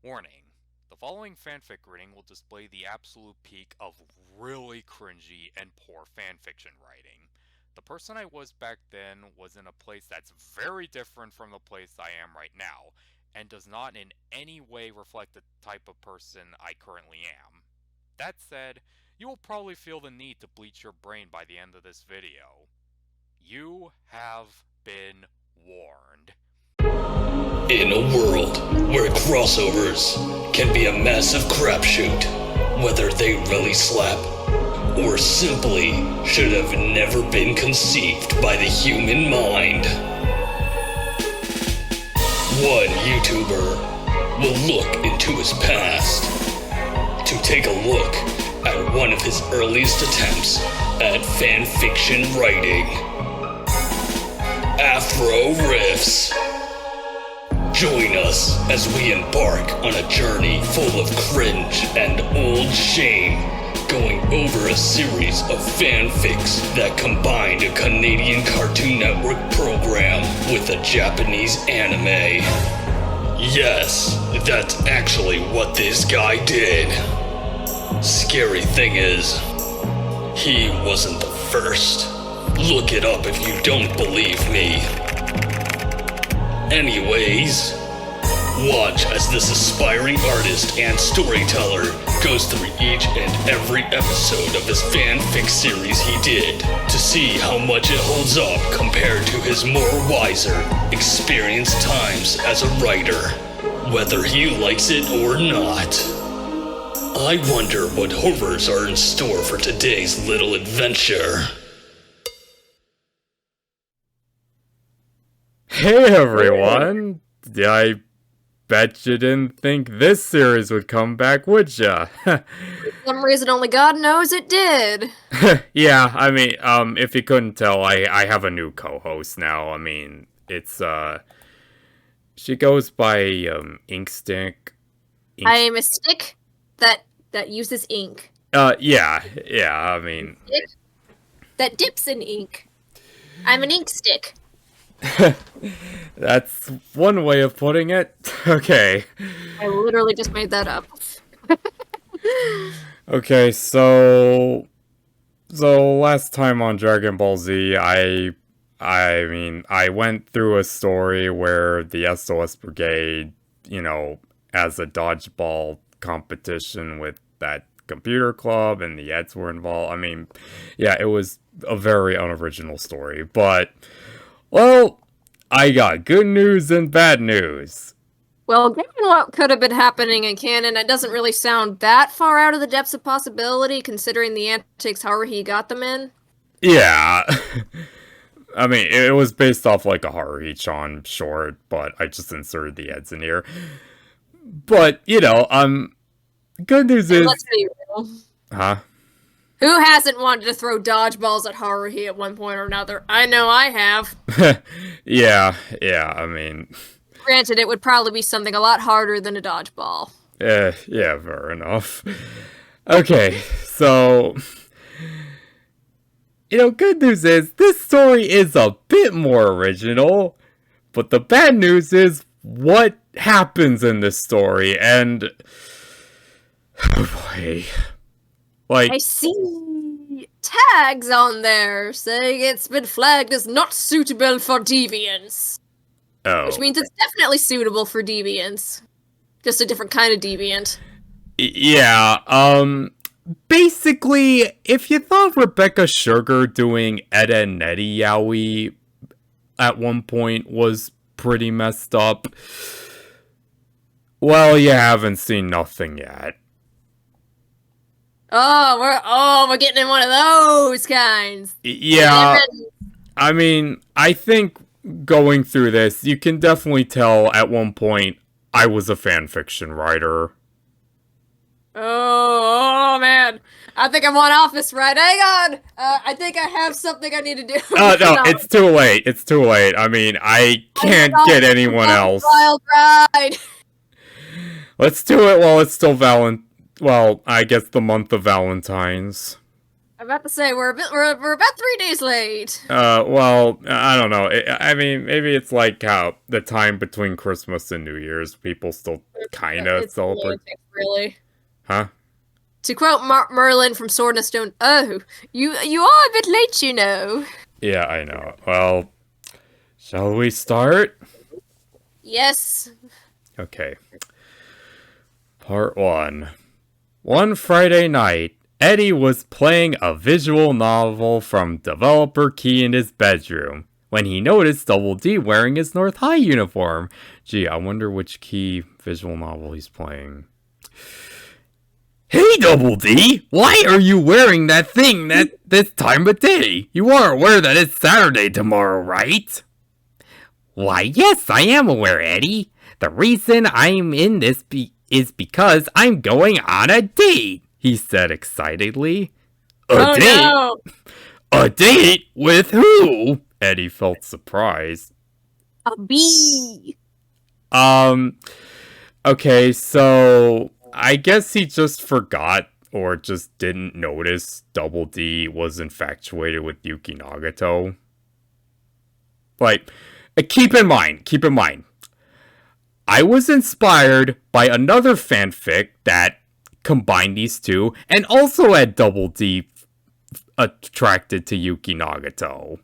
Warning. The following fanfic reading will display the absolute peak of really cringy and poor fanfiction writing. The person I was back then was in a place that's very different from the place I am right now, and does not in any way reflect the type of person I currently am. That said, you will probably feel the need to bleach your brain by the end of this video. You have been warned. In a world where crossovers can be a massive crapshoot, whether they really slap or simply should have never been conceived by the human mind, one YouTuber will look into his past to take a look at one of his earliest attempts at fanfiction writing. Afro Riffs. Join us as we embark on a journey full of cringe and old shame, going over a series of fanfics that combined a Canadian Cartoon Network program with a Japanese anime. Yes, that's actually what this guy did. Scary thing is, he wasn't the first. Look it up if you don't believe me. Anyways, watch as this aspiring artist and storyteller goes through each and every episode of his fanfic series he did to see how much it holds up compared to his more wiser, experienced times as a writer, whether he likes it or not. I wonder what horrors are in store for today's little adventure. Hey everyone! I bet you didn't think this series would come back, would ya? For some reason only God knows it did. Yeah, I mean, if you couldn't tell, I have a new co-host now. I mean, it's, she goes by, Inkstick. I am a stick that uses ink. Yeah, I mean... Stick that dips in ink. I'm an ink stick. That's one way of putting it. Okay. I literally just made that up. Okay, so last time on Dragon Ball Z, I went through a story where the SOS Brigade, as a dodgeball competition with that computer club and the Eds were involved. I mean, yeah, it was a very unoriginal story, but well, I got good news and bad news. Well, given what could have been happening in canon, it doesn't really sound that far out of the depths of possibility, considering the antics Haruhi got them in. Yeah. I mean, it was based off like a Haruhi-chan short, but I just inserted the Eds in here. But, good news is... Let's be real. Huh? Who hasn't wanted to throw dodgeballs at Haruhi at one point or another? I know I have. Yeah, I mean... Granted, it would probably be something a lot harder than a dodgeball. Yeah, fair enough. Okay, so... good news is, this story is a bit more original, but the bad news is what happens in this story, and... Oh boy... I see tags on there saying it's been flagged as not suitable for deviants. Oh. Which means it's definitely suitable for deviants. Just a different kind of deviant. Yeah, basically, if you thought Rebecca Sugar doing Ed and Nettie Yaoi at one point was pretty messed up, well, you haven't seen nothing yet. We're getting in one of those kinds. Yeah, I mean, I think going through this, you can definitely tell at one point I was a fanfiction writer. Oh man, I think I'm on office right. Hang on, I think I have something I need to do. No, it's too late. It's too late. I mean, I can't get anyone else. Wild ride. Let's do it while it's still Well, I guess the month of Valentine's. I'm about to say we're about 3 days late. Well, I don't know. I mean, maybe it's like how the time between Christmas and New Year's, people still kind of It's celebrate. semantics, really. Huh? To quote Merlin from Sword and Stone, "Oh, you are a bit late, you know." Yeah, I know. Well, shall we start? Yes. Okay. Part 1. One Friday night, Eddie was playing a visual novel from Developer Key in his bedroom when he noticed Double D wearing his North High uniform. Gee, I wonder which Key visual novel he's playing. Hey, Double D! Why are you wearing that thing this time of day? You are aware that it's Saturday tomorrow, right? Why, yes, I am aware, Eddie. The reason I'm in this is because I'm going on a date, he said excitedly. A date? No. A date? With who? Eddie felt surprised. A bee. Okay, so I guess he just forgot or just didn't notice Double D was infatuated with Yuki Nagato. Like, keep in mind, I was inspired by another fanfic that combined these two and also had Double D attracted to Yuki Nagato.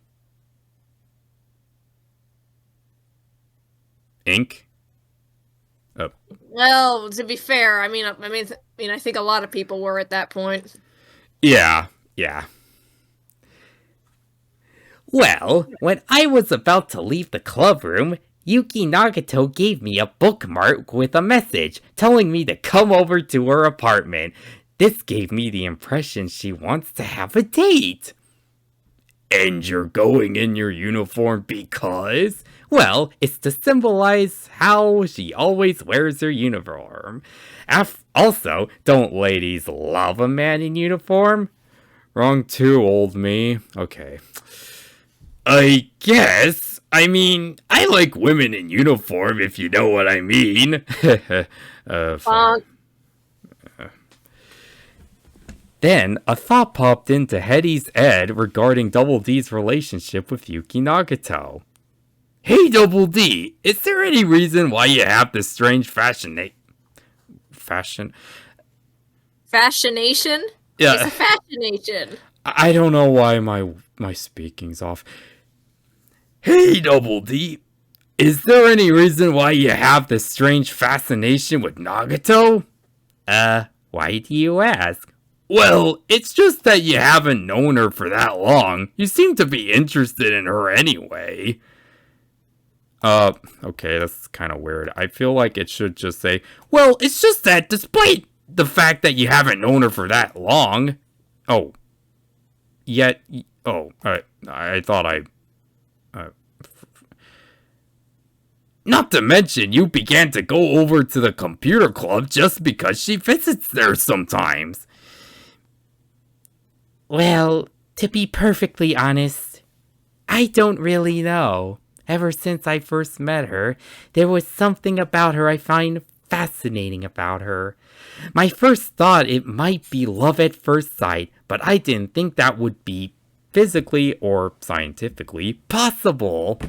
Ink? Oh. Well, to be fair, I think a lot of people were at that point. Yeah. Well, when I was about to leave the club room, Yuki Nagato gave me a bookmark with a message telling me to come over to her apartment. This gave me the impression she wants to have a date. And you're going in your uniform because? Well, it's to symbolize how she always wears her uniform. Also, don't ladies love a man in uniform? Wrong too, old me. Okay. I guess. I mean, I like women in uniform, if you know what I mean. Then, a thought popped into Hetty's head regarding Double D's relationship with Yuki Nagato. Hey, Double D, is there any reason why you have this strange fascination? Fascination? Yeah. It's a fascination. I don't know why my speaking's off. Hey, Double D, is there any reason why you have this strange fascination with Nagato? Why do you ask? Well, it's just that you haven't known her for that long. You seem to be interested in her anyway. Okay, that's kind of weird. I feel like it should just say, well, it's just that despite the fact that you haven't known her for that long. I thought not to mention, you began to go over to the computer club just because she visits there sometimes. Well, to be perfectly honest, I don't really know. Ever since I first met her, there was something about her I find fascinating about her. My first thought it might be love at first sight, but I didn't think that would be physically or scientifically possible.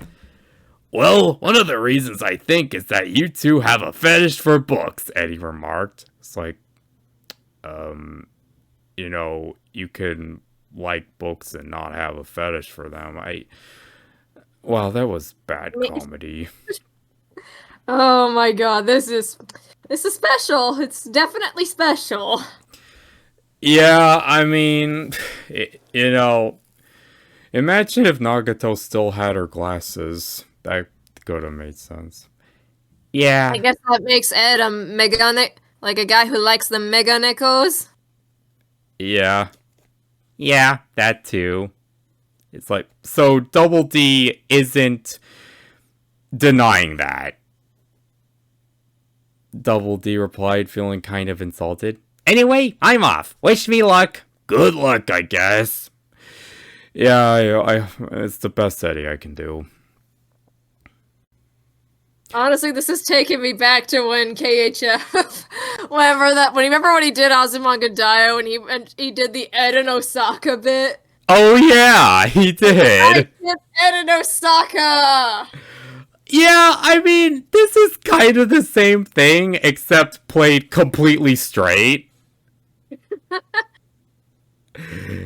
Well, one of the reasons I think is that you two have a fetish for books, Eddie remarked. It's like, you can like books and not have a fetish for them. Wow, that was bad comedy. Oh my god, this is special. It's definitely special. Yeah, I mean, imagine if Nagato still had her glasses. That could have made sense. Yeah. I guess that makes Ed a like a guy who likes the meganekos. Yeah. Yeah, that too. It's like, so Double D isn't denying that. Double D replied, feeling kind of insulted. Anyway, I'm off. Wish me luck. Good luck, I guess. Yeah, it's the best Eddie I can do. Honestly, this is taking me back to when KHF, remember when he did Azumanga Daioh and he did the Eden Osaka bit? Oh yeah, he I did. did Eden Osaka! Yeah, I mean, this is kind of the same thing, except played completely straight.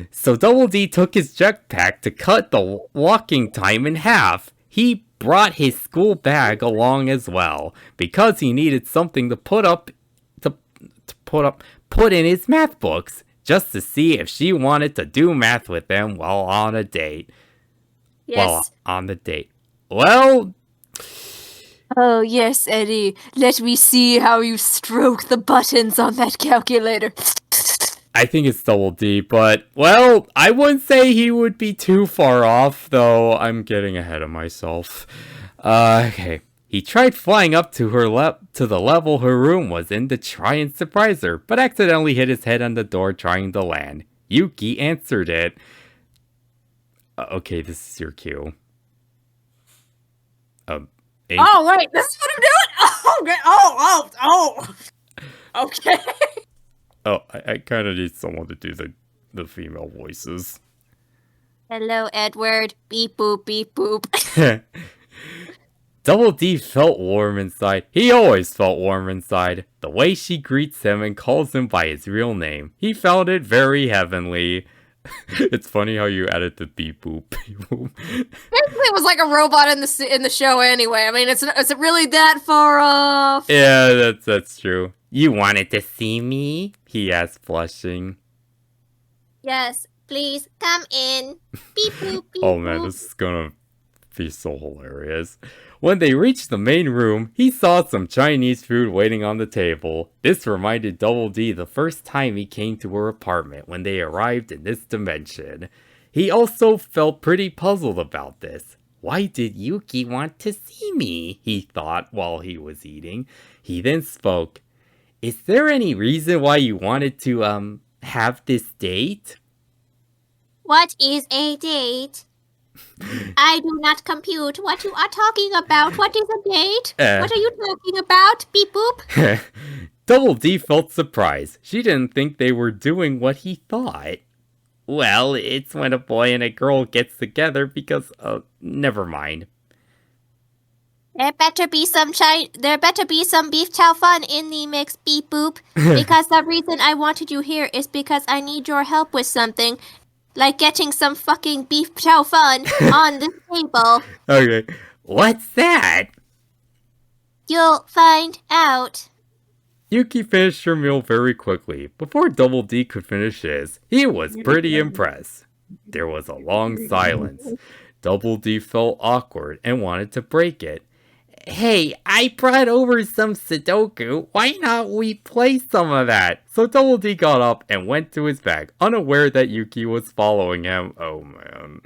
So Double D took his jetpack to cut the walking time in half. He brought his school bag along as well, because he needed something to put in his math books, just to see if she wanted to do math with him while on a date. Yes. While on the date. Well... Oh, yes, Eddie. Let me see how you stroke the buttons on that calculator. I think it's Double D, but, well, I wouldn't say he would be too far off, though I'm getting ahead of myself. Okay. He tried flying up to to the level her room was in to try and surprise her, but accidentally hit his head on the door trying to land. Yuki answered it. Okay, this is your cue. Oh, wait, this is what I'm doing? Oh, okay. Okay. Oh, I kind of need someone to do the female voices. Hello, Edward. Beep boop, beep boop. Double D felt warm inside. He always felt warm inside. The way she greets him and calls him by his real name. He found it very heavenly. It's funny how you added the beep boop, beep boop. It was like a robot in the show anyway. I mean, is it really that far off? Yeah, that's true. You wanted to see me? He asked, blushing. Yes, please come in. Beep boop, beep Oh man, this is gonna be so hilarious. When they reached the main room, he saw some Chinese food waiting on the table. This reminded Double D the first time he came to her apartment when they arrived in this dimension. He also felt pretty puzzled about this. Why did Yuki want to see me? He thought while he was eating. He then spoke. Is there any reason why you wanted to, have this date? What is a date? I do not compute what you are talking about. What is a date? What are you talking about? Beep boop. Double D felt surprised. She didn't think they were doing what he thought. Well, it's when a boy and a girl gets together because, never mind. There better be some beef chow fun in the mix, beep boop. Because the reason I wanted you here is because I need your help with something. Like getting some fucking beef chow fun on this table. Okay. What's that? You'll find out. Yuki finished her meal very quickly. Before Double D could finish his, he was pretty impressed. There was a long silence. Double D felt awkward and wanted to break it. Hey, I brought over some Sudoku. Why not we play some of that? So Double D got up and went to his bag, unaware that Yuki was following him. Oh man.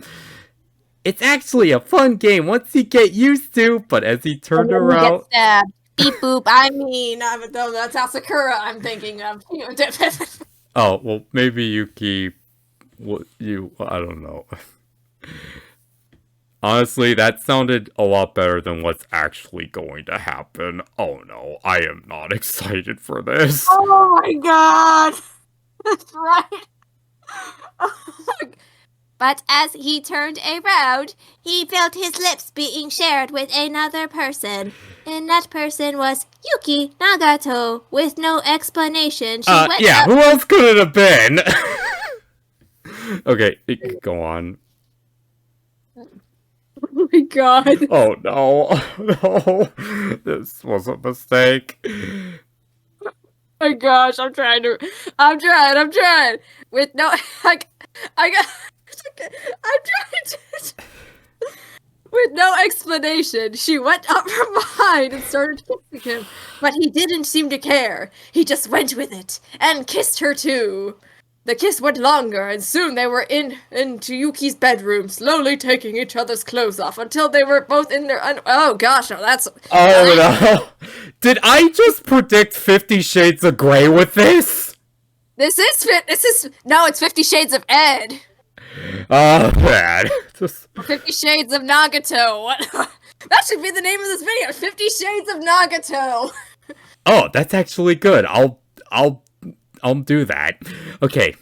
It's actually a fun game once you get used to, but as he turned around... Get stabbed. Beep boop. I mean, that's how Sakura I'm thinking of. Oh, well, maybe Yuki... I don't know. Honestly, that sounded a lot better than what's actually going to happen. Oh no, I am not excited for this. Oh my god! That's right. But as he turned around, he felt his lips being shared with another person. And that person was Yuki Nagato. With no explanation, she went yeah, up... who else could it have been? Okay, go on. Oh my god. Oh no, no, this was a mistake. Oh my gosh, I'm trying. With no, I'm trying to... With no explanation, she went up from behind and started kissing him, but he didn't seem to care. He just went with it, and kissed her too. The kiss went longer, and soon they were into Yuki's bedroom, slowly taking each other's clothes off until they were both in their oh gosh, no, that's... Oh no! Did I just predict 50 Shades of Grey with this? No, it's 50 Shades of Ed. Oh, man. 50 Shades of Nagato. What? That should be the name of this video. 50 Shades of Nagato. Oh, that's actually good. I'll do that. Okay.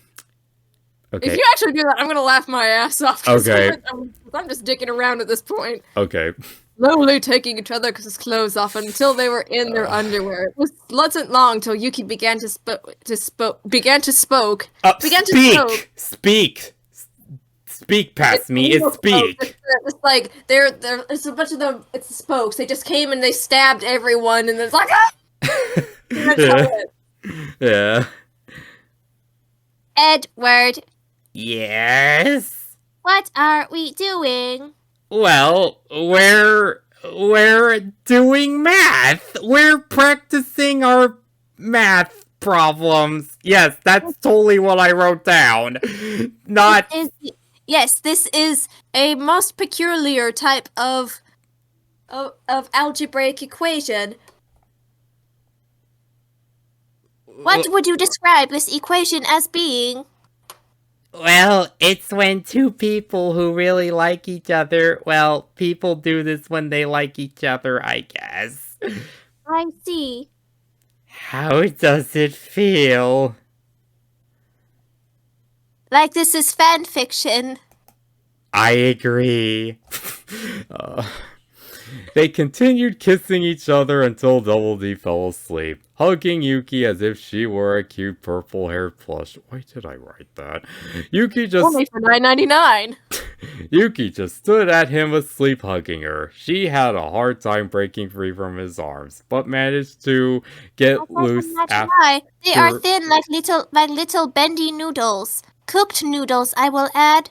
If you actually do that, I'm gonna laugh my ass off. 'Cause Okay. I'm just dicking around at this point. Okay. Slowly taking each other's clothes off until they were in their underwear. It wasn't long till Yuki began to spoke. Began to spoke. Speak past me. It's speak. It's like it's a bunch of them. It's the spokes. They just came and they stabbed everyone, and it's like ah! That's how it is. Yeah. Edward, Yes? what are we doing? Well, we're doing math. We're practicing our math problems. Yes, that's totally what I wrote down. Not Yes, this is a most peculiar type of algebraic equation. What would you describe this equation as being? well, it's when two people who really like each other, well, people do this when they like each other, I guess. I see. How does it feel? Like this is fan fiction. I agree. They continued kissing each other until Double D fell asleep, hugging Yuki as if she were a cute purple-haired plush. Why did I write that? Yuki just Only for $9.99. Yuki just stood at him asleep, hugging her. She had a hard time breaking free from his arms, but managed to get loose after. Why? They are thin like little bendy noodles. Cooked noodles, I will add.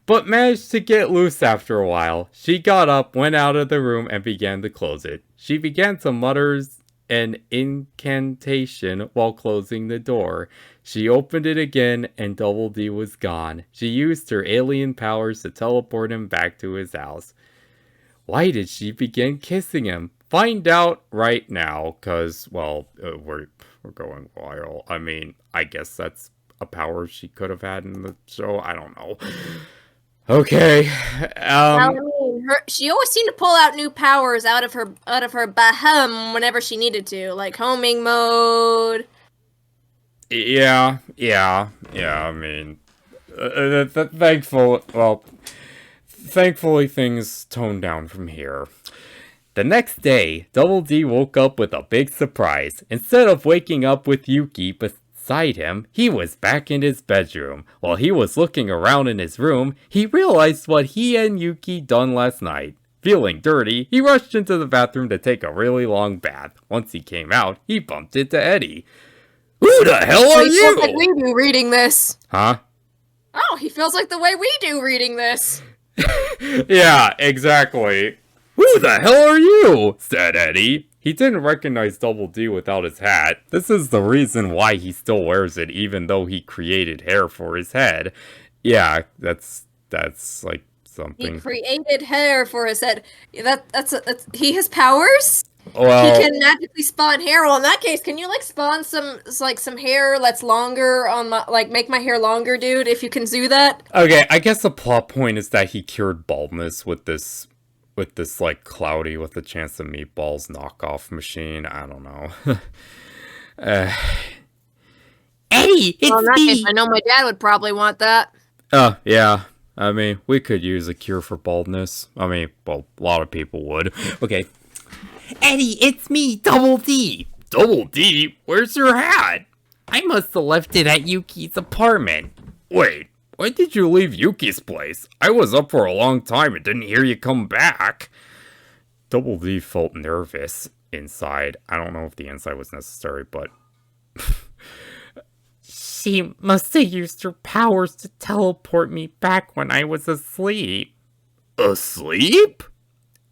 But managed to get loose after a while. She got up, went out of the room, and began to close it. She began to mutter an incantation while closing the door. She opened it again, and Double D was gone. She used her alien powers to teleport him back to his house. Why did she begin kissing him? Find out right now, cause well, we're going wild. I mean, I guess that's a power she could have had in the show. I don't know. Okay. I mean, she always seemed to pull out new powers out of her bahum whenever she needed to, like homing mode. Yeah. I mean, thankfully things toned down from here. The next day, Double D woke up with a big surprise. Instead of waking up with Yuki beside him, he was back in his bedroom. While he was looking around in his room, he realized what he and Yuki done last night. Feeling dirty, he rushed into the bathroom to take a really long bath. Once he came out, he bumped into Eddie. Who the hell are He feels like you? we do reading this. Huh? Oh, he feels like the way we do reading this. Yeah, exactly. Who the hell are you? Said Eddie. He didn't recognize Double D without his hat. This is the reason why he still wears it, even though he created hair for his head. Yeah, that's like something. He created hair for his head. That's he has powers. Well, He can magically spawn hair. Well, in that case, can you like spawn some hair that's longer on my make my hair longer, dude? If you can do that. okay, I guess the plot point is that he cured baldness with this like Cloudy with a chance of meatballs knockoff machine. I don't know. Eddie, Well, in that it's case, me! I know my dad would probably want that. Yeah. I mean, we could use a cure for baldness. I mean, well, a lot of people would. Okay. Eddie, it's me, Double D! Double D? Where's your hat? I must have left it at Yuki's apartment. Wait, when did you leave Yuki's place? I was up for a long time and didn't hear you come back. Double D felt nervous inside. I don't know if the inside was necessary, but... She must have used her powers to teleport me back when I was asleep. Asleep?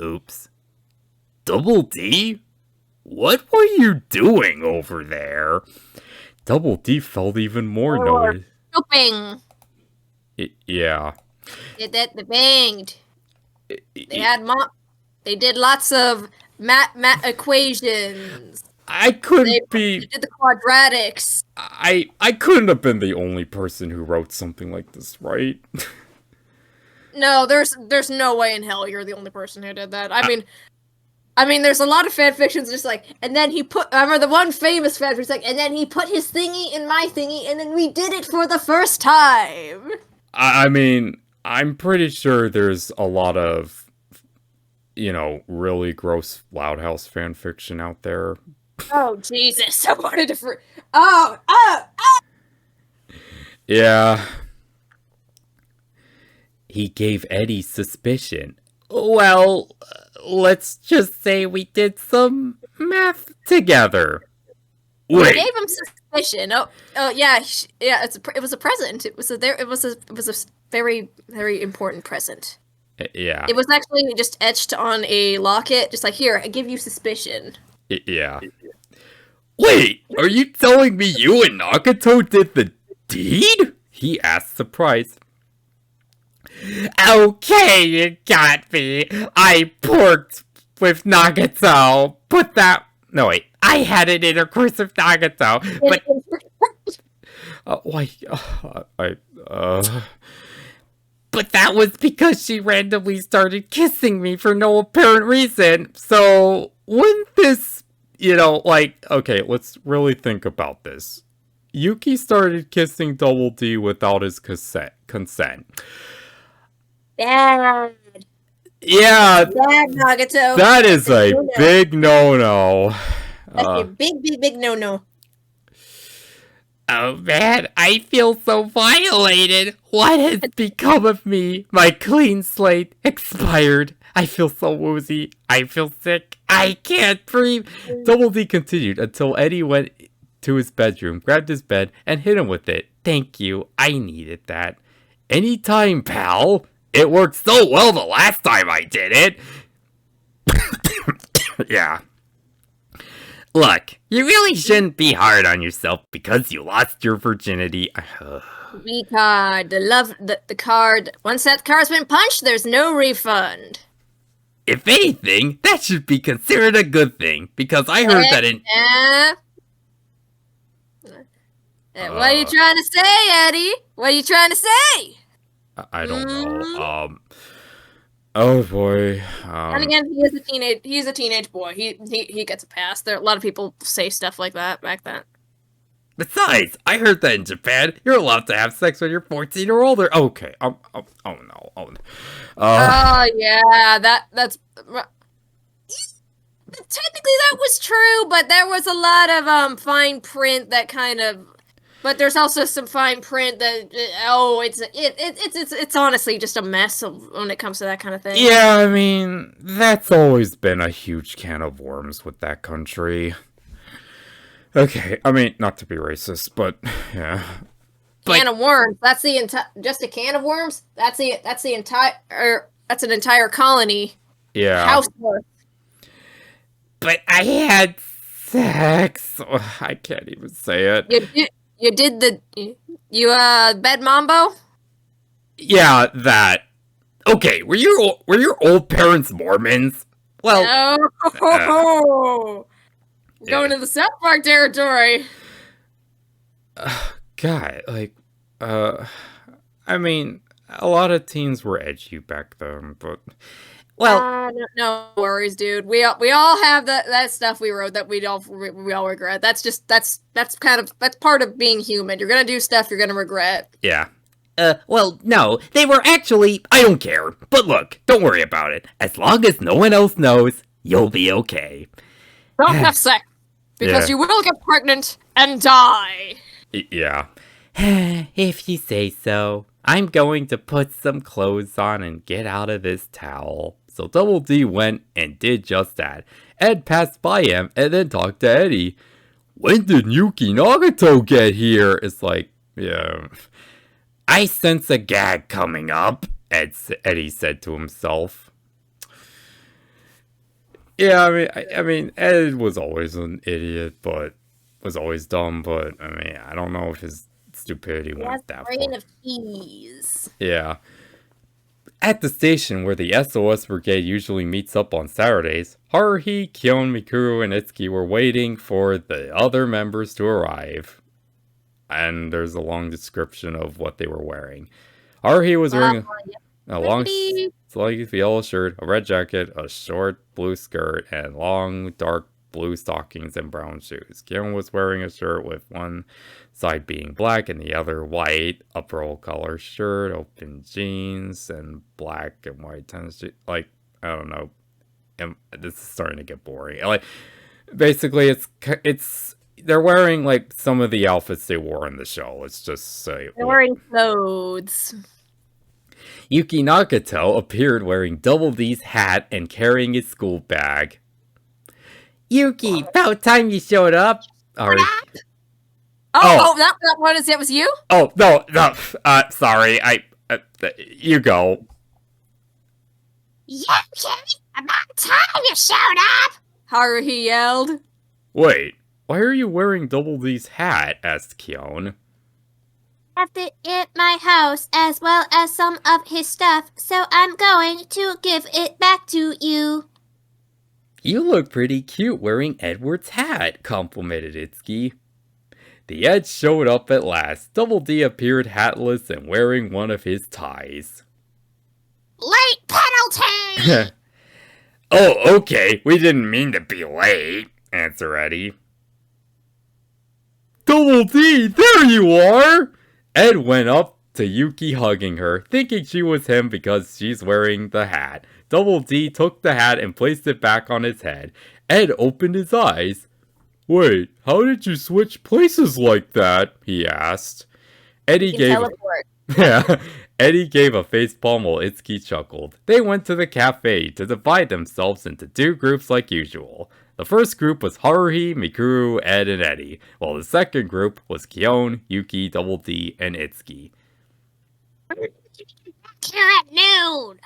Oops. Double D? What were you doing over there? Double D felt even more noticed. Pooping. Yeah. They banged. They had They did lots of math equations. I couldn't be... They did the quadratics. I couldn't have been the only person who wrote something like this, right? no, there's no way in hell you're the only person who did that. I mean, there's a lot of fan fictions just like, and then I remember the one famous fan fiction like, and then he put his thingy in my thingy, and then we did it for the first time. I mean, I'm pretty sure there's a lot of, really gross Loud House fan fiction out there. Oh, Jesus. I wanted to... Yeah. He gave Eddie suspicion. Well, let's just say we did some math together. I Wait. gave him suspicion. Oh, yeah. Yeah, it was a present. It was a very, very important present. Yeah. It was actually just etched on a locket, just like, here, I give you suspicion. Yeah. Wait, are you telling me you and Nagato did the deed? He asked, surprised. Okay, you got me. I porked with Nagato. No, wait. I had an intercourse with Nagato, but... But that was because she randomly started kissing me for no apparent reason. So, wouldn't this, okay, let's really think about this. Yuki started kissing Double D without his consent. Bad. Yeah. Bad, Nagato. That is a big no-no. That's a big no-no. Oh man, I feel so violated. What has become of me? My clean slate expired. I feel so woozy. I feel sick. I can't breathe. Double D continued until Eddie went to his bedroom, grabbed his bed, and hit him with it. Thank you. I needed that. Anytime, pal. It worked so well the last time I did it. Yeah. Look, you really shouldn't be hard on yourself because you lost your virginity. V-card, the card. Once that card's been punched, there's no refund. If anything, that should be considered a good thing, because I heard that in... What are you trying to say, Eddie? What are you trying to say? I don't know. Oh boy. And again, he's a teenage boy. He gets a pass. There, a lot of people say stuff like that back then. Besides, I heard that in Japan, you're allowed to have sex when you're 14 or older. Okay. Oh no. Oh yeah, that's technically that was true, but there was a lot of fine print that kind of. But there's also some fine print that it's honestly just a mess when it comes to that kind of thing. Yeah, I mean, that's always been a huge can of worms with that country. Okay, I mean, not to be racist, but yeah. Can of worms. That's the just a can of worms. That's an entire colony. Yeah. Housework. But I had sex. I can't even say it. You did bed mambo? Yeah, that. Okay, were your old parents Mormons? Well, going to the South Park territory. God, I mean, a lot of teens were edgy back then, but no worries, dude. We all have that stuff we wrote that we all regret. That's part of being human. You're gonna do stuff you're gonna regret. Yeah. Well, no, they were actually... I don't care. But look, don't worry about it. As long as no one else knows, you'll be okay. Don't have sex, because you will get pregnant and die. Yeah. If you say so. I'm going to put some clothes on and get out of this towel. So Double D went and did just that. Ed passed by him and then talked to Eddie. When did Yuki Nagato get here? It's like, yeah. I sense a gag coming up, Eddie said to himself. Yeah, I mean, Ed was always an idiot, but was always dumb. But I mean, I don't know if his stupidity went that far. Brain of cheese. Yeah. At the station where the SOS Brigade usually meets up on Saturdays, Haruhi, Kyon, Mikuru, and Itsuki were waiting for the other members to arrive. And there's a long description of what they were wearing. Haruhi was wearing... A long Pretty. sleeve yellow shirt, a red jacket, a short blue skirt, and long dark blue stockings and brown shoes. Kyon was wearing a shirt with one side being black and the other white, a pearl color shirt, open jeans, and black and white tennis shoes. Like, I don't know. This is starting to get boring. Like, basically, it's they're wearing like some of the outfits they wore in the show. Let's just say They're wearing clothes. Yuki Nagato appeared wearing Double D's hat and carrying his school bag. Yuki, about time you showed up. Or, Oh, that one is that was you? oh no, sorry, you go. Yuki, about time you showed up! Haruhi yelled. Wait, why are you wearing Double D's hat? Asked Kyon. Left it at my house as well as some of his stuff, so I'm going to give it back to you. You look pretty cute wearing Edward's hat, complimented Itsuki. The Ed showed up at last. Double D appeared hatless and wearing one of his ties. Late penalty! Oh, okay, we didn't mean to be late, answered Eddie. Double D, there you are! Ed went up to Yuki hugging her, thinking she was him because she's wearing the hat. Double D took the hat and placed it back on his head. Ed opened his eyes. Wait, how did you switch places like that? He asked. Eddie gave Eddie gave a facepalm while Itsuki chuckled. They went to the cafe to divide themselves into two groups like usual. The first group was Haruhi, Mikuru, Ed, and Eddie, while the second group was Kyon, Yuki, Double D, and Itsuki. Here at noon!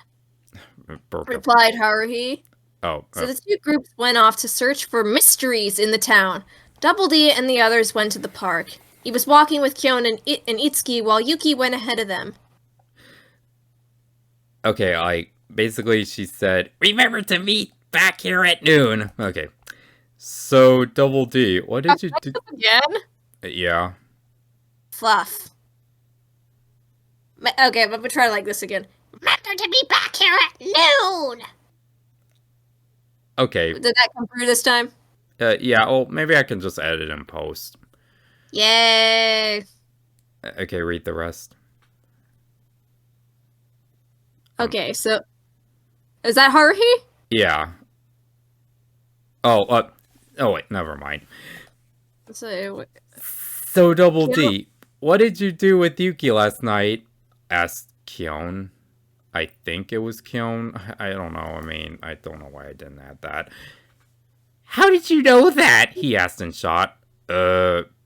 Replied Haruhi. So the two groups went off to search for mysteries in the town. Double D and the others went to the park. He was walking with Kyon and Itsuki while Yuki went ahead of them. Okay, basically she said, remember to meet back here at noon. Okay. So, Double D, what did you do? Again? Yeah. Fluff. Okay, but we'll try like this again. Remember to be back here at noon! Okay. Did that come through this time? Yeah, well, maybe I can just edit and post. Yay! Okay, read the rest. Okay, so... Is that Haruhi? Yeah. Oh, wait, never mind. So, Double D, what did you do with Yuki last night? Asked Kyon. I think it was Kyon. I don't know. I mean, I don't know why I didn't add that. How did you know that? He asked in shock.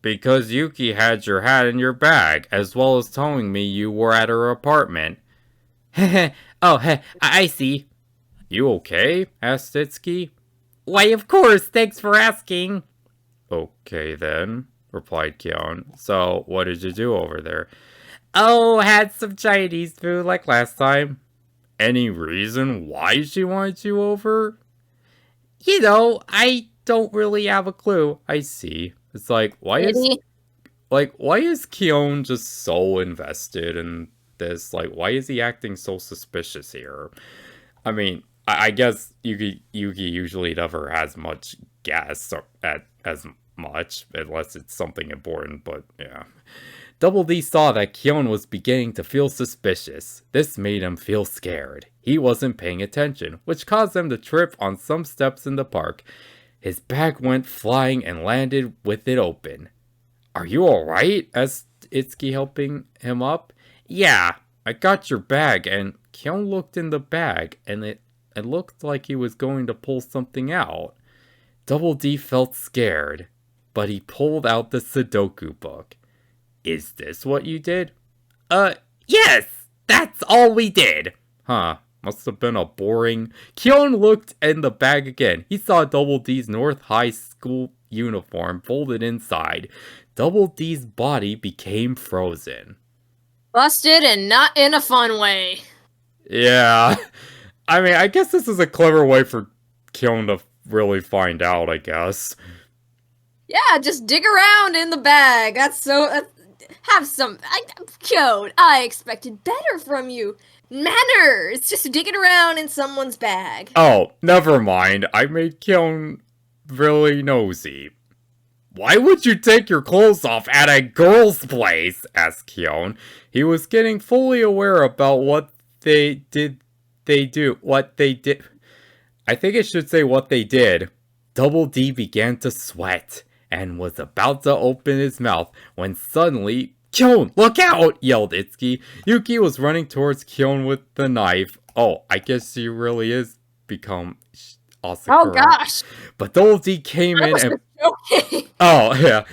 Because Yuki had your hat in your bag, as well as telling me you were at her apartment. I see. You okay? Asked Itsuki. Why, of course, thanks for asking. Okay then, replied Kyon. So, what did you do over there? Oh, had some Chinese food like last time. Any reason why she wanted you over? You know, I don't really have a clue. I see. It's like, why is Kyon just so invested in this? Like, why is he acting so suspicious here? I mean, I guess Yuki usually never has much gas as much, unless it's something important, but yeah. Double D saw that Kyon was beginning to feel suspicious. This made him feel scared. He wasn't paying attention, which caused him to trip on some steps in the park. His bag went flying and landed with it open. Are you alright? Asked Itsuki, helping him up. Yeah, I got your bag, and Kyon looked in the bag, and it looked like he was going to pull something out. Double D felt scared, but he pulled out the Sudoku book. Is this what you did? Yes! That's all we did! Huh. Must have been a boring... Kyon looked in the bag again. He saw Double D's North High School uniform folded inside. Double D's body became frozen. Busted and not in a fun way. Yeah. I mean, I guess this is a clever way for Kyon to really find out, I guess. Yeah, just dig around in the bag. Have some... Code, I expected better from you. Manners! Just digging around in someone's bag. Oh, never mind. I made Kyon really nosy. Why would you take your clothes off at a girl's place? Asked Kyon. He was getting fully aware about what they did. What they did. I think it should say what they did. Double D began to sweat and was about to open his mouth when suddenly, Kyon, look out! Yelled Itsuki. Yuki was running towards Kyon with the knife. Oh, I guess she really is become Asakura. Oh gosh! But Double D came in and... Okay. Oh, yeah.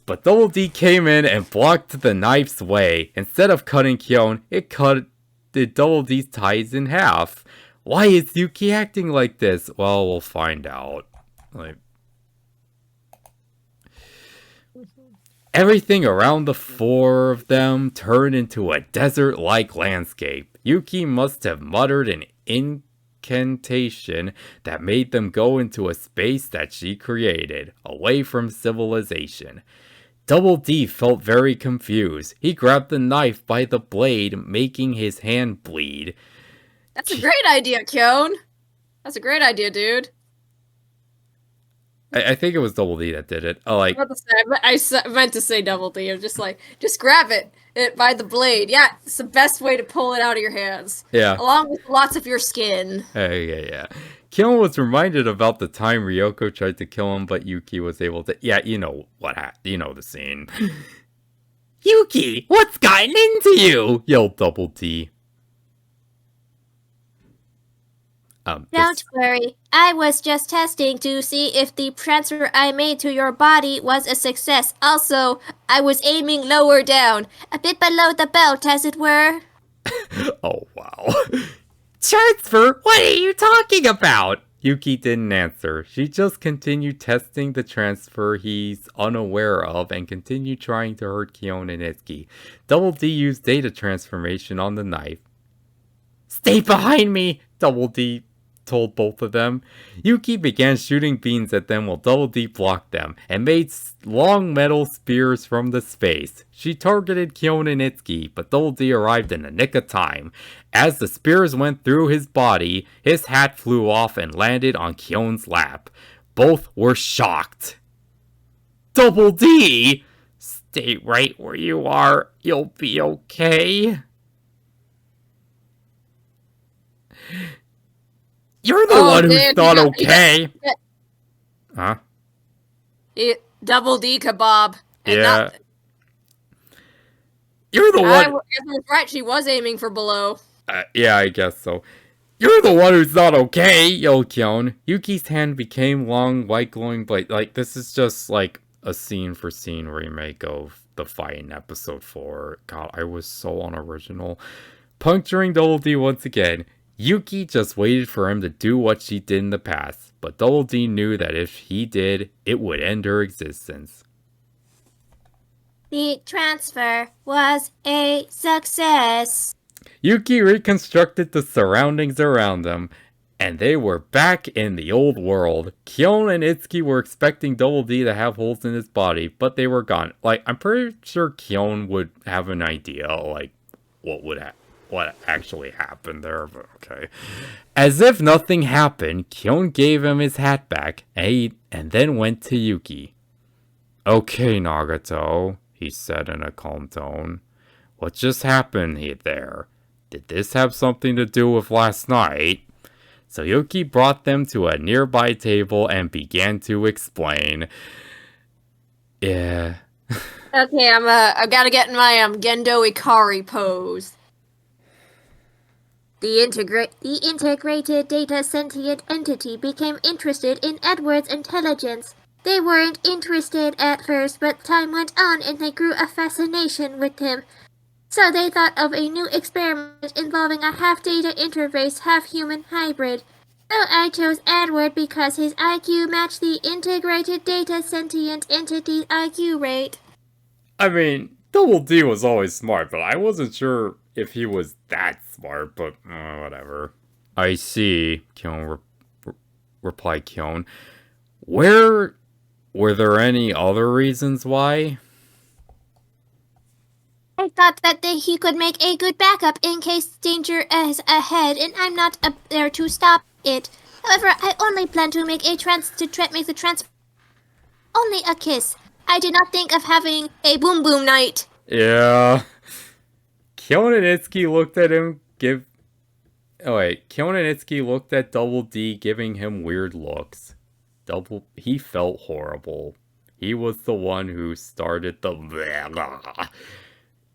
But Double D came in and blocked the knife's way. Instead of cutting Kyon, it cut Double D's ties in half. Why is Yuki acting like this? Well, we'll find out. Everything around the four of them turned into a desert-like landscape. Yuki must have muttered an incantation that made them go into a space that she created, away from civilization. Double D felt very confused. He grabbed the knife by the blade, making his hand bleed. That's a great idea, Kyon. That's a great idea, dude. I think it was Double D that did it. I meant to say Double D. I'm just grab it by the blade. Yeah, it's the best way to pull it out of your hands. Yeah. Along with lots of your skin. Yeah. Kyon was reminded about the time Ryoko tried to kill him, but Yuki was able to... Yeah, you know what happened. You know the scene. Yuki, what's gotten into you? Yelled Double D. Don't worry. I was just testing to see if the transfer I made to your body was a success. Also, I was aiming lower down, a bit below the belt, as it were. Oh, wow. Transfer? What are you talking about? Yuki didn't answer. She just continued testing the transfer he's unaware of and continued trying to hurt Kyon and Itsuki. Double D used data transformation on the knife. Stay behind me! Double D told both of them. Yuki began shooting beans at them while Double D blocked them and made long metal spears from the space. She targeted Kyon and Itsuki, but Double D arrived in the nick of time. As the spears went through his body, his hat flew off and landed on Kyon's lap. Both were shocked. Double D! Stay right where you are. You'll be okay. You're the one who's not okay. Huh? Double D kebab. Yeah. You're the one. I was right. She was aiming for below. Yeah, I guess so. You're the one who's not okay, yelled Kyon. Yuki's hand became long, white glowing blade. This is just a scene-for-scene remake of the fight in episode 4. God, I was so unoriginal. Puncturing Double D once again. Yuki just waited for him to do what she did in the past, but Double D knew that if he did, it would end her existence. The transfer was a success. Yuki reconstructed the surroundings around them, and they were back in the old world. Kyon and Itsuki were expecting Double D to have holes in his body, but they were gone. I'm pretty sure Kyon would have an idea, what actually happened there, but okay. As if nothing happened, Kyon gave him his hat back, and then went to Yuki. Okay, Nagato, he said in a calm tone. What just happened there? Did this have something to do with last night? So Yuki brought them to a nearby table and began to explain. Yeah. Okay, I gotta get in my Gendo Ikari pose. The integrated data sentient entity became interested in Edward's intelligence. They weren't interested at first, but time went on and they grew a fascination with him. So they thought of a new experiment involving a half-data interface, half-human hybrid. So I chose Edward because his IQ matched the integrated data sentient entity's IQ rate. I mean, Double D was always smart, but I wasn't sure if he was that smart, but whatever. I see, Kyon replied Kyon. Were there any other reasons why? I thought that he could make a good backup in case danger is ahead, and I'm not up there to stop it. However, I only plan to make make the trans only a kiss. I did not think of having a boom boom night. Yeah. Kyon and Itsuki looked at him, Kyon and Itsuki looked at Double D, giving him weird looks. He felt horrible. He was the one who started the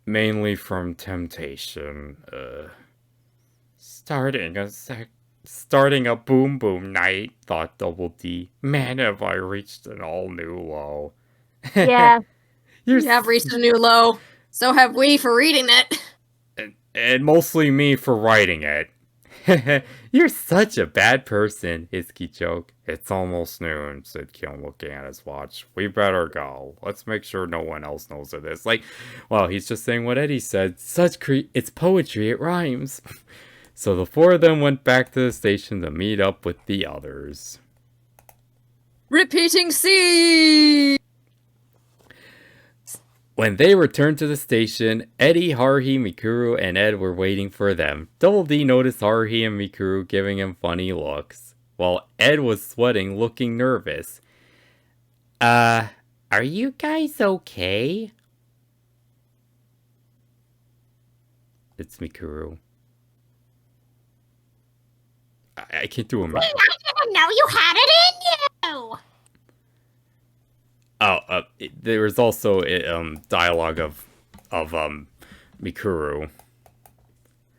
mainly from temptation. Starting a boom boom night, thought Double D. Man, have I reached an all new low. Yeah. You have reached a new low. So have we for reading it. And mostly me for writing it. You're such a bad person, Itsuki joked. It's almost noon, said Kyon, looking at his watch. We better go. Let's make sure no one else knows of this. Well, he's just saying what Eddie said. It's poetry, it rhymes. So the four of them went back to the station to meet up with the others. Repeating C. When they returned to the station, Eddie, Haruhi, Mikuru, and Ed were waiting for them. Double D noticed Haruhi and Mikuru giving him funny looks, while Ed was sweating, looking nervous. Are you guys okay? It's Mikuru. I can't do him. I didn't know you had it in you! There was also dialogue of Mikuru.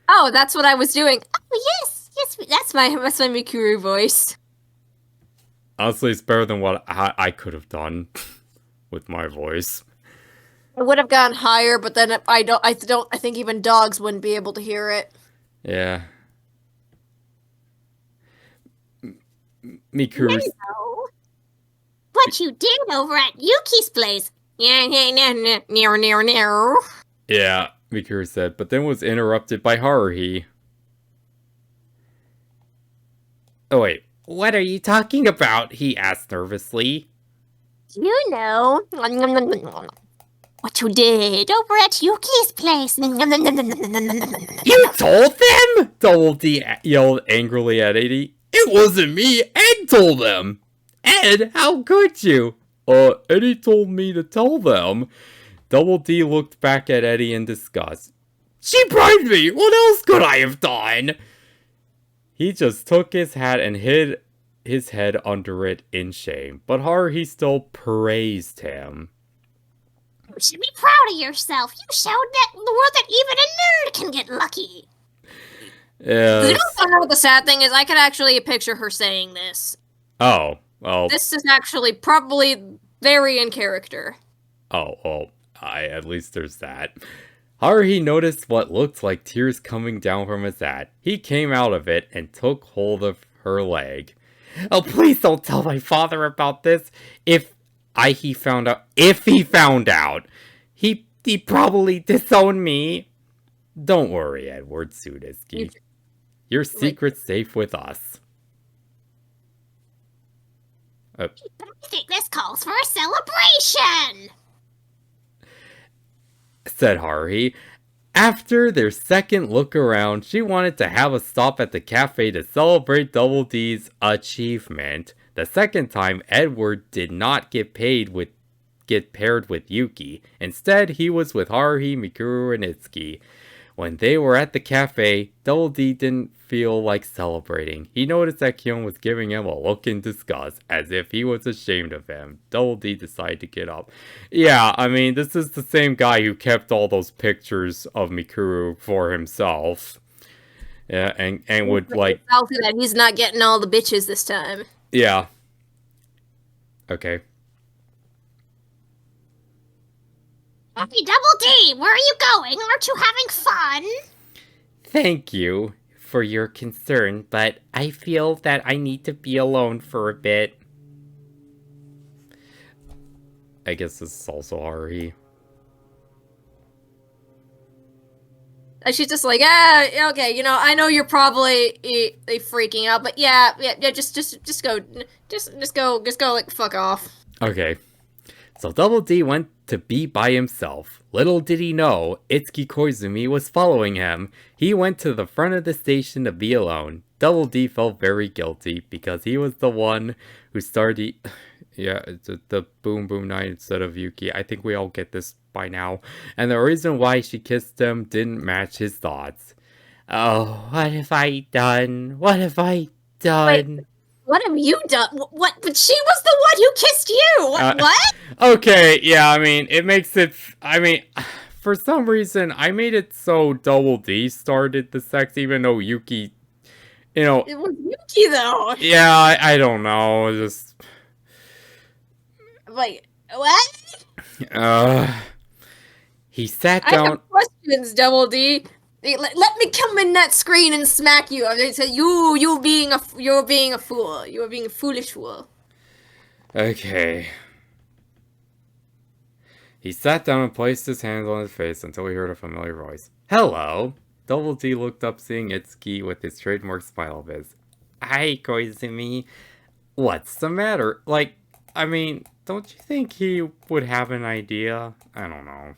Oh, that's what I was doing. Oh, yes, that's my Mikuru voice. Honestly, it's better than what I could have done with my voice. I would have gone higher, but then I think even dogs wouldn't be able to hear it. Yeah. Mikuru. What you did over at Yuki's place. Yeah, Yeah, Mikuru said, but then was interrupted by Haruhi. Oh wait, what are you talking about? He asked nervously. You know what you did over at Yuki's place. You told them? Double D yelled angrily at Eddie. It wasn't me, Ed told them. Ed, how could you? Eddie told me to tell them. Double D looked back at Eddie in disgust. She bribed me! What else could I have done? He just took his hat and hid his head under it in shame, but Haruhi still praised him. You should be proud of yourself. You showed that the world that even a nerd can get lucky. Yeah. You don't know what the sad thing is? I could actually picture her saying this. Oh, well. This is actually probably very in character. Oh, well, at least there's that. Haruhi noticed what looked like tears coming down from his hat. He came out of it and took hold of her leg. Oh, please don't tell my father about this. If he found out, he'd probably disown me. Don't worry, Edward Sudisky. Your secret's safe with us. I think this calls for a celebration, said Haruhi. After their second look around, she wanted to have a stop at the cafe to celebrate Double D's achievement. The second time, Edward did not get paired with Yuki. Instead, he was with Haruhi, Mikuru, and Itsuki. When they were at the cafe, Double D didn't feel like celebrating. He noticed that Kyon was giving him a look in disgust, as if he was ashamed of him. Double D decided to get up. Yeah, I mean, this is the same guy who kept all those pictures of Mikuru for himself. Yeah, and would like... that he's not getting all the bitches this time. Yeah. Okay. Hey, Double D, where are you going? Aren't you having fun? Thank you for your concern, but I feel that I need to be alone for a bit. I guess this is also Haruhi. And she's just like, okay, you know, I know you're probably freaking out, but yeah, just go, like, fuck off. Okay. So Double D went to be by himself. Little did he know, Itsuki Koizumi was following him. He went to the front of the station to be alone. Double D felt very guilty because he was the one who started... Yeah, it's the Boom Boom Night instead of Yuki. I think we all get this by now. And the reason why she kissed him didn't match his thoughts. Oh, what have I done? What have I done? Wait, what have you done? What? But she was the one who kissed you! What? Okay, yeah, I mean, it makes it... I mean, for some reason, I made it so Double D started the sex, even though Yuki, you know... It was Yuki, though! Yeah, I don't know, just... Like, what? He sat I down... have questions, Double D. Let me come in that screen and smack you. I said, you're being a fool. You're being a foolish fool. Okay. He sat down and placed his hands on his face until he heard a familiar voice. Hello. Double D looked up, seeing Itsuki with his trademark smile of his. Hi, Koizumi. What's the matter? Like, I mean, don't you think he would have an idea? I don't know.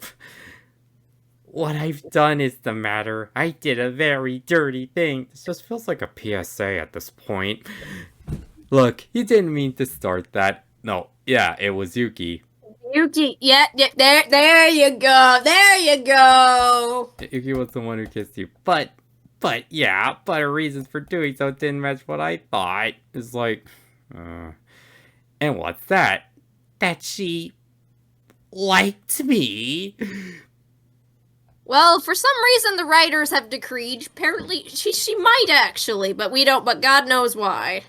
What I've done is the matter. I did a very dirty thing. This just feels like a PSA at this point. Look, you didn't mean to start that. No, yeah, it was Yuki. Yuki, yeah, there you go. Yuki was the one who kissed you. But her reasons for doing so didn't match what I thought. It's like, and what's that? That she liked me. Well, for some reason the writers have decreed. Apparently, she might actually, but we don't. But God knows why.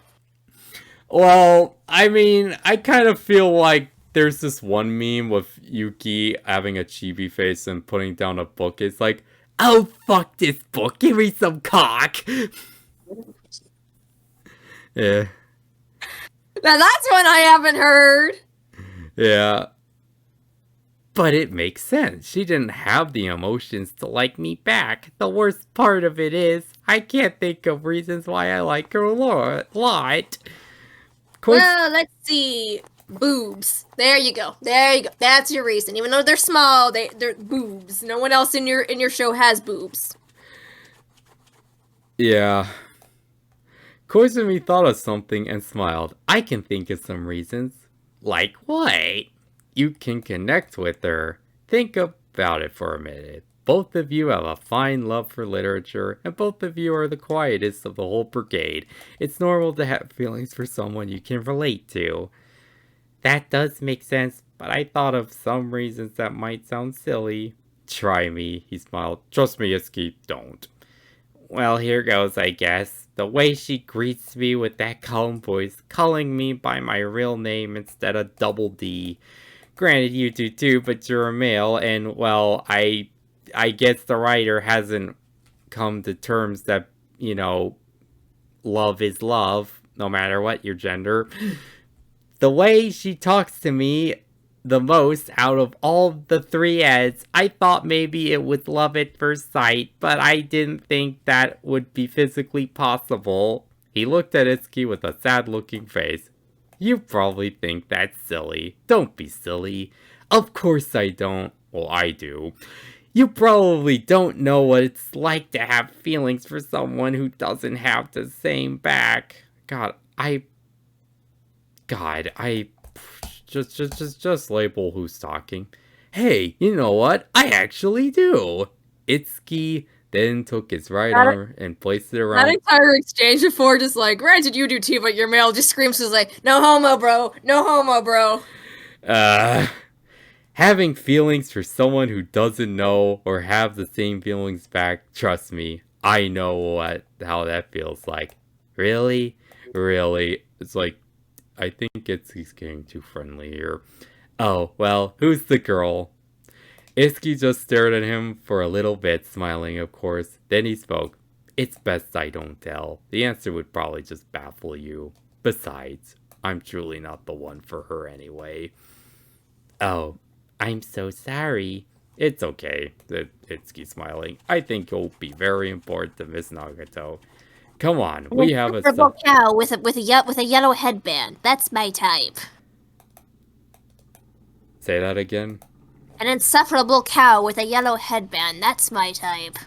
Well, I mean, I kind of feel like there's this one meme with Yuki having a chibi face and putting down a book. It's like, oh, fuck this book. Give me some cock. Yeah. Now that's one I haven't heard. Yeah. But it makes sense. She didn't have the emotions to like me back. The worst part of it is, I can't think of reasons why I like her a lot. Well, let's see. Boobs. There you go. That's your reason. Even though they're small, they're boobs. No one else in your show has boobs. Yeah. Koizumi thought of something and smiled. I can think of some reasons. Like what? You can connect with her. Think about it for a minute. Both of you have a fine love for literature, and both of you are the quietest of the whole brigade. It's normal to have feelings for someone you can relate to. That does make sense, but I thought of some reasons that might sound silly. Try me, he smiled. Trust me, Itsuki, don't. Well, here goes, I guess. The way she greets me with that calm voice, calling me by my real name instead of Double D. Granted, you do too, but you're a male, and, well, I guess the writer hasn't come to terms that, you know, love is love, no matter what your gender. The way she talks to me the most out of all the three Eds, I thought maybe it was love at first sight, but I didn't think that would be physically possible. He looked at Itsuki with a sad-looking face. You probably think that's silly. Don't be silly. Of course I don't. Well, I do. You probably don't know what it's like to have feelings for someone who doesn't have the same back. Just label who's talking. Hey, you know what? I actually do. Itsuki then took his right arm and placed it around... That entire exchange before just like, granted you do too, but your male just screams is like, no homo, bro. No homo, bro. Having feelings for someone who doesn't know or have the same feelings back, trust me, I know how that feels like. Really? Really. It's like, I think he's getting too friendly here. Oh, well, who's the girl? Itsuki just stared at him for a little bit, smiling, of course. Then he spoke. It's best I don't tell. The answer would probably just baffle you. Besides, I'm truly not the one for her anyway. Oh, I'm so sorry. It's okay, Itsuki smiling. I think you'll be very important to Miss Nagato. Come on, we have a cow with a yellow headband. That's my type. Say that again. An insufferable cow with a yellow headband. That's my type.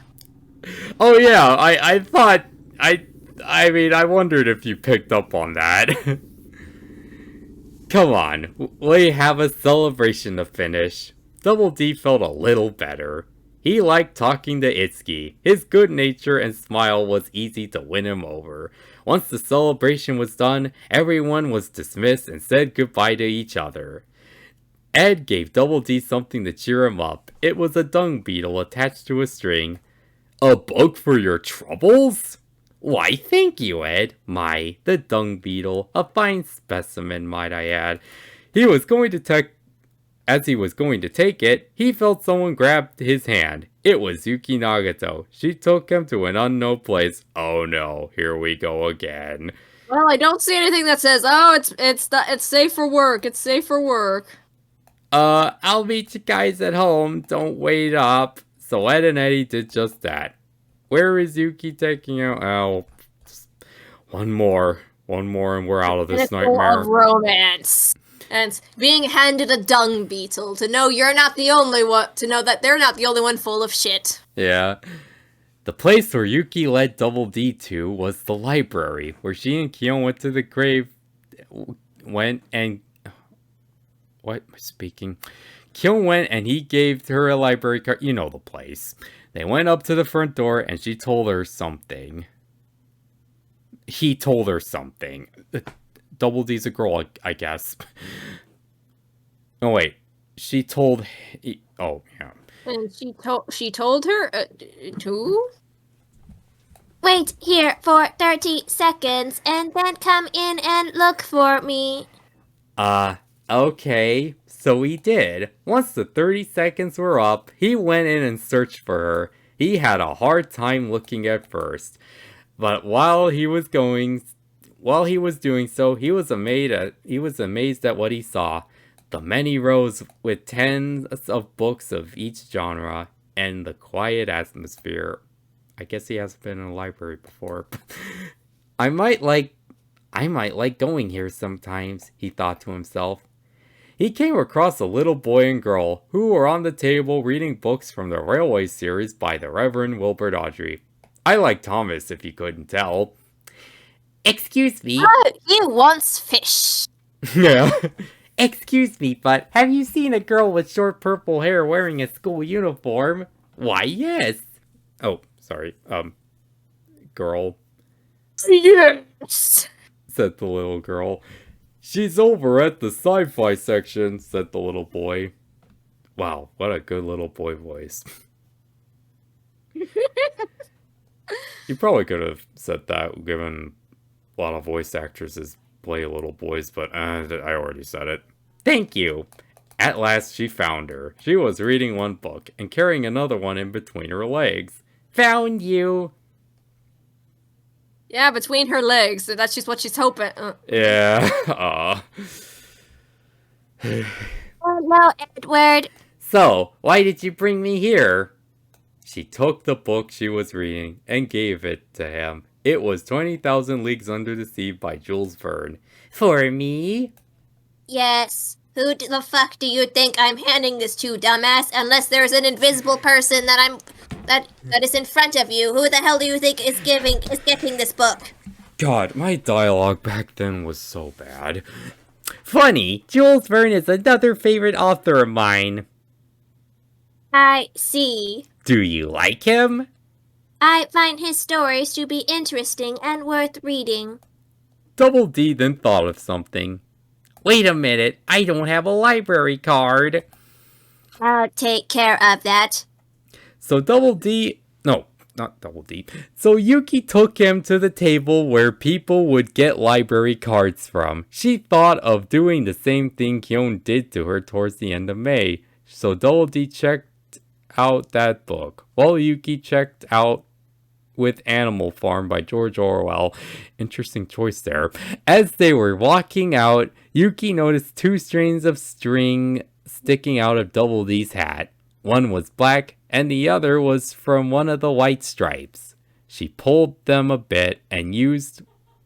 Oh yeah, I thought, I mean, I wondered if you picked up on that. Come on, we have a celebration to finish. Double D felt a little better. He liked talking to Itsuki. His good nature and smile was easy to win him over. Once the celebration was done, everyone was dismissed and said goodbye to each other. Ed gave Double D something to cheer him up. It was a dung beetle attached to a string. A book for your troubles? Why, thank you, Ed. The dung beetle, a fine specimen, might I add. As he was going to take it, he felt someone grab his hand. It was Yuki Nagato. She took him to an unknown place. Oh no, here we go again. Well, I don't see anything that says, "Oh, it's safe for work. It's safe for work." I'll meet you guys at home. Don't wait up. So Ed and Eddie did just that. Where is Yuki taking you? Oh, just one more, and we're out of this nightmare. Of romance. And being handed a dung beetle to know you're not the only one, to know that they're not the only one full of shit. Yeah. The place where Yuki led Double D to was the library, where she and Kion went to the grave. What am I speaking? Kion went and he gave her a library card. You know the place. They went up to the front door and she told her something. He told her something. Double D's a girl, I guess. Oh wait, she told. Oh yeah. And she told her to Wait here for 30 seconds and then come in and look for me. Okay. So he did. Once the 30 seconds were up, he went in and searched for her. He had a hard time looking at first, but while he was doing so, he was amazed at what he saw. The many rows with tens of books of each genre and the quiet atmosphere. I guess he hasn't been in a library before. I might like going here sometimes, he thought to himself. He came across a little boy and girl who were on the table reading books from the Railway series by the Reverend Wilbert Audrey. I like Thomas, if you couldn't tell. Excuse me. He wants fish. Yeah. Excuse me, but have you seen a girl with short purple hair wearing a school uniform? Why, yes. Oh, sorry. Girl, yes. said the little girl. She's over at the sci-fi section, said the little boy. Wow, what a good little boy voice. You probably could have said that, given a lot of voice actresses play little boys, but I already said it. Thank you. At last she found her. She was reading one book and carrying another one in between her legs. Found you. Yeah, between her legs. That's just what she's hoping. Yeah. Oh no, Edward. So, why did you bring me here? She took the book she was reading and gave it to him. It was 20,000 Leagues Under the Sea by Jules Verne. For me? Yes. Who the fuck do you think I'm handing this to, dumbass? Unless there's an invisible person that is in front of you. Who the hell do you think is getting this book? God, my dialogue back then was so bad. Funny, Jules Verne is another favorite author of mine. I see. Do you like him? I find his stories to be interesting and worth reading. Double D then thought of something. Wait a minute, I don't have a library card. I'll take care of that. So So Yuki took him to the table where people would get library cards from. She thought of doing the same thing Kyon did to her towards the end of May. So Double D checked out that book, while Yuki checked out with Animal Farm by George Orwell. Interesting choice there. As they were walking out, Yuki noticed two strands of string sticking out of Double D's hat. One was black, and the other was from one of the white stripes. She pulled them a bit and used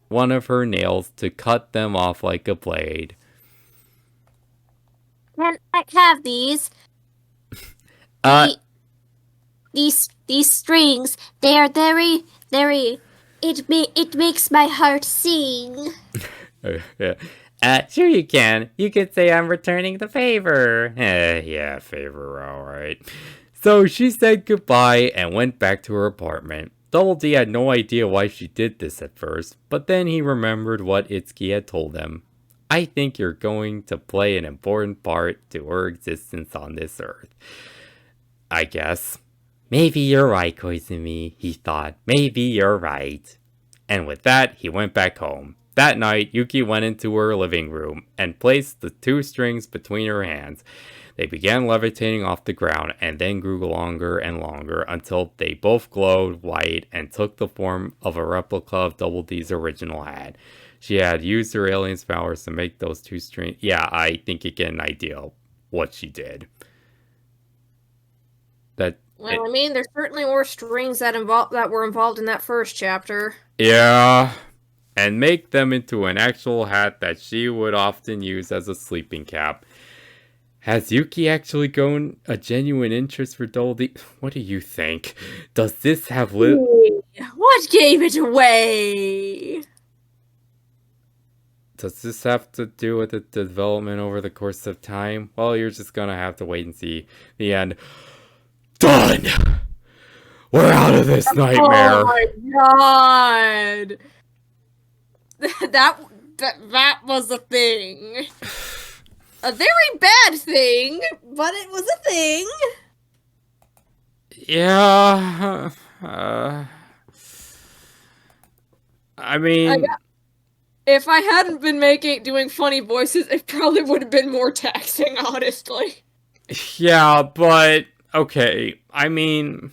one of her nails to cut them off like a blade. Can I have these? Uh, These strings, they are very, very. It makes my heart sing. yeah. Sure you can. You could say I'm returning the favor. Yeah, favor, alright. So she said goodbye and went back to her apartment. Double D had no idea why she did this at first, but then he remembered what Itsuki had told him. I think you're going to play an important part to her existence on this earth. I guess. Maybe you're right, Koizumi, he thought. Maybe you're right. And with that, he went back home. That night, Yuki went into her living room and placed the 2 strings between her hands. They began levitating off the ground and then grew longer and longer until they both glowed white and took the form of a replica of Double D's original hat. She had used her alien's powers to make those 2 strings. Yeah, I think you get an idea what she did. I mean, there certainly were strings that were involved in that first chapter. Yeah, and make them into an actual hat that she would often use as a sleeping cap. Has Yuki actually grown a genuine interest for Double D? What do you think? Does this have What gave it away? Does this have to do with the development over the course of time? Well, you're just gonna have to wait and see the end. Done! We're out of this nightmare! Oh my god! That was a thing. A very bad thing, but it was a thing. Yeah... I mean... If I hadn't been doing funny voices, it probably would have been more taxing, honestly. Yeah, but... Okay, I mean...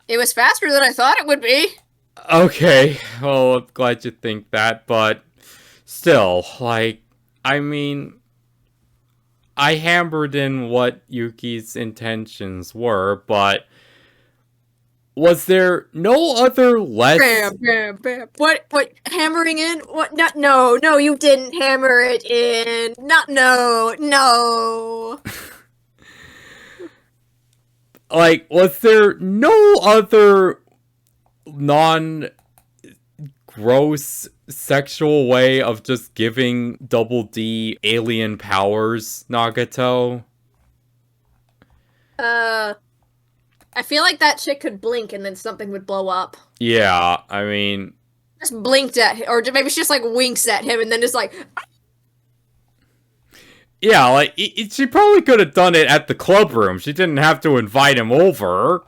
It was faster than I thought it would be. Okay, well, I'm glad you think that, but... Still, like... I mean... I hammered in what Yuki's intentions were, but... Was there no other less... Bam. What, hammering in? What, no, you didn't hammer it in. No. Like, was there no other non-gross sexual way of just giving Double D alien powers, Nagato? I feel like that chick could blink and then something would blow up. Yeah, I mean... Just blinked at him, or maybe she just, like, winks at him and then just, like... Yeah, like, she probably could have done it at the club room. She didn't have to invite him over.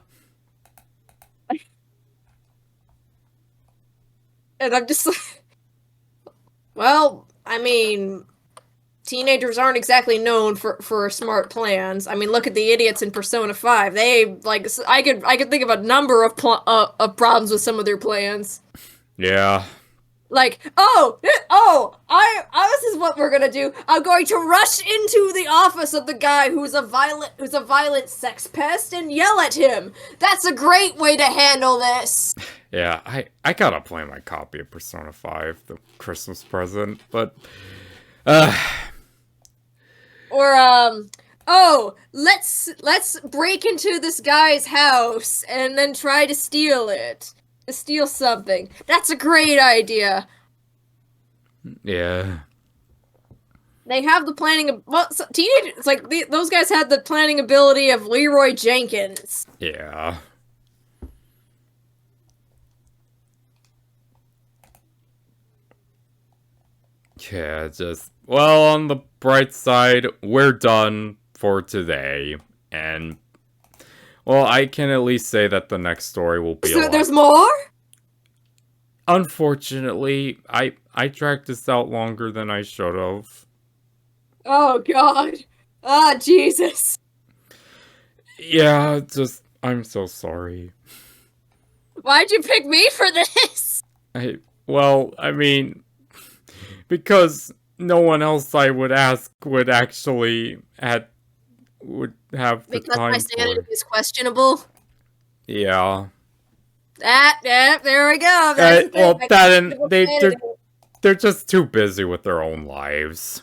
And I'm just like... Well, I mean... Teenagers aren't exactly known for smart plans. I mean, look at the idiots in Persona 5. They, like... I could think of a number of problems with some of their plans. Yeah. Like, this is what we're gonna do. I'm going to rush into the office of the guy who's a violent sex pest and yell at him. That's a great way to handle this. Yeah, I gotta play my copy of Persona 5, the Christmas present, but, Or, let's break into this guy's house and then try to steal it. Steal something. That's a great idea. Yeah. They have the planning. Teenagers, like those guys had the planning ability of Leroy Jenkins. Yeah. Yeah, well, on the bright side, we're done for today, and well, I can at least say that the next story will be. So there's more? Unfortunately, I dragged this out longer than I should have. Oh God! Ah, Jesus! Yeah, I'm so sorry. Why'd you pick me for this? I mean, because no one else I would ask would actually have the time. Because my sanity is questionable. Yeah. There we go. They're just too busy with their own lives.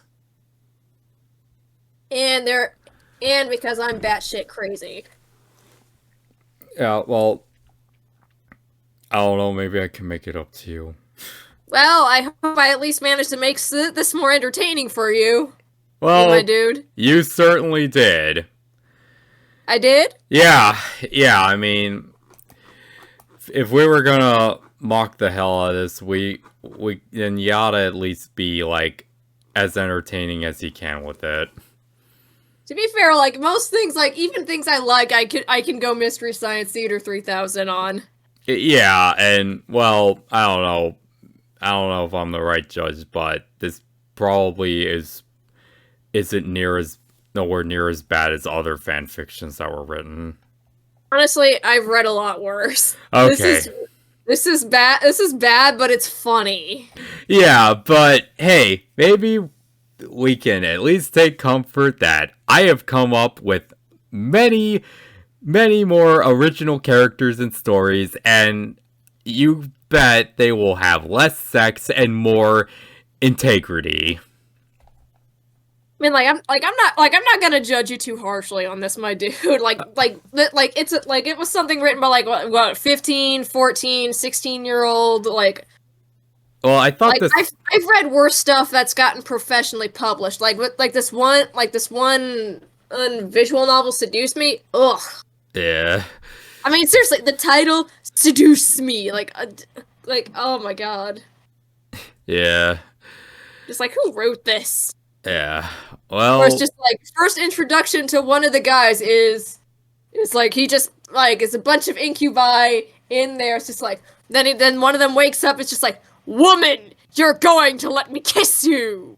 And and because I'm batshit crazy. Yeah, well, I don't know, maybe I can make it up to you. Well, I hope I at least managed to make this more entertaining for you. Well, my dude. you certainly did. I did? Yeah, I mean, if we were gonna mock the hell out of this, then you oughta at least be, like, as entertaining as you can with it. To be fair, like, most things, like, even things I like, I can go Mystery Science Theater 3000 on. Yeah, and, well, I don't know if I'm the right judge, but this probably isn't nowhere near as bad as other fan fictions that were written. Honestly, I've read a lot worse. Okay. This is bad, but it's funny. Yeah, but hey, maybe we can at least take comfort that I have come up with many, many more original characters and stories, and you bet they will have less sex and more integrity. I mean, I'm not gonna judge you too harshly on this, my dude. It was something written by, like, what 15, 14, 16-year-old, like... Well, I thought I've read worse stuff that's gotten professionally published. Like this one visual novel, Seduce Me. Ugh. Yeah. I mean, seriously, the title, Seduce Me. Like, oh my god. Yeah. Just like, who wrote this? Yeah. Well. Or it's just like, first introduction to one of the guys is like, he just, like, it's a bunch of incubi in there. It's just like, then one of them wakes up. It's just like, woman, you're going to let me kiss you.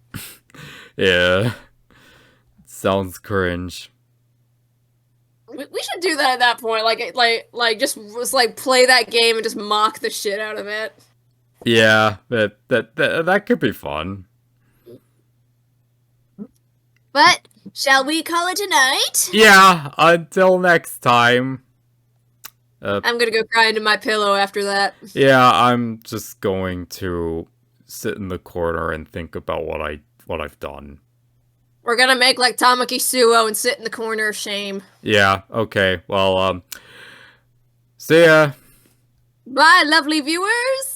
Yeah. Sounds cringe. We should do that at that point. Just play that game and just mock the shit out of it. Yeah, that could be fun. But shall we call it a night? Yeah, until next time. I'm gonna go cry into my pillow after that. Yeah, I'm just going to sit in the corner and think about what I've done. We're gonna make like Tamaki Suo and sit in the corner of shame. Yeah, okay. Well, see ya. Bye, lovely viewers!